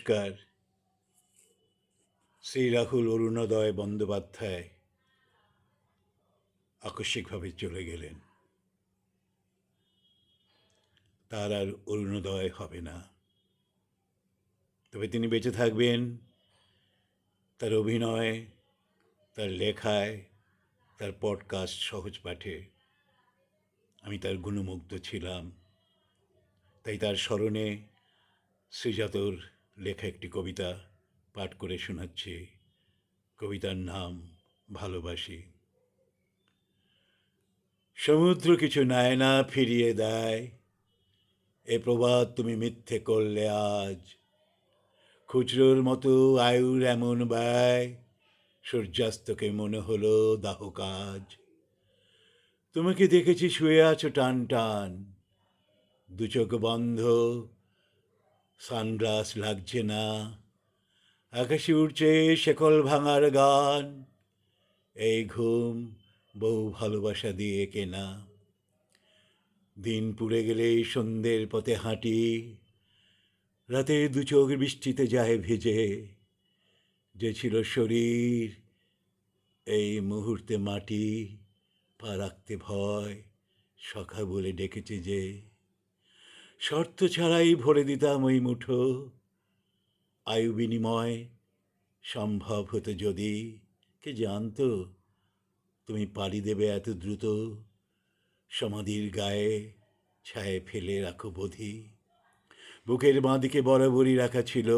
নমস্কার। শ্রী রাহুল অরুণোদয় বন্দ্যোপাধ্যায় আকস্মিকভাবে চলে গেলেন। তার আর অরুণোদয় হবে না, তবে তিনি বেঁচে থাকবেন তার অভিনয়, তার লেখায়, তার পডকাস্ট সহজ পাঠে। আমি তার গুণমুগ্ধ ছিলাম, তাই তার স্মরণে শ্রীজাতর লেখা একটি কবিতা পাঠ করে শোনাচ্ছি। কবিতার নাম ভালোবাসি। সমুদ্র কিছু নেয় না, ফিরিয়ে দেয়, এ প্রবাদ তুমি মিথ্যে করলে আজ। খুচরোর মতো আয়ুর এমন ব্যয়, সূর্যাস্তকে মনে হলো দাহ কাজ। তোমাকে দেখেছি শুয়ে আছো টান টান, দু চোখ বন্ধ, সানগ্লাস লাগছে না, আকাশে উঠছে শেকল ভাঙার গান। এই ঘুম বহু ভালোবাসা দিয়ে কেনা। দিন পুড়ে গেলে সন্ধ্যের পথে হাঁটি, রাতে দু চোখ বৃষ্টিতে যায় ভিজে। যে ছিল শরীর এই মুহূর্তে মাটি, পা রাখতে ভয়, সখা বলে ডেকেছে যে। শর্ত ছাড়াই ভরে দিতাম ওই মুঠো, আয়ু বিনিময় সম্ভব হতো যদি। কে জানতো তুমি পাড়ি দেবে এত দ্রুত, সমাধির গায়ে ছায়ে ফেলে রাখো বোধি। বুকের বাঁদিকে বরাবরই রাখা ছিল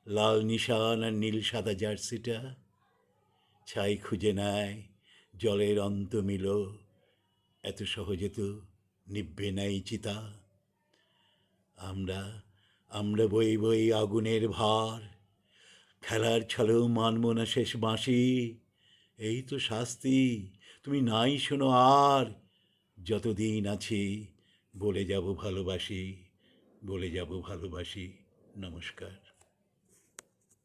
লাল নিশান আর নীল সাদা জার্সিটা। ছাই খুঁজে নেয় জলের অন্ত মিল, এত সহজে তো নিভবে নাই চিতা। আমরা আমরা বই বই আগুনের ভার, খেলার ছলেও মানব না শেষ বাঁশি। এই তো শাস্তি, তুমি নাই শোনো আর। যতদিন আছি বলে যাব ভালোবাসি, বলে যাব ভালোবাসি। নমস্কার।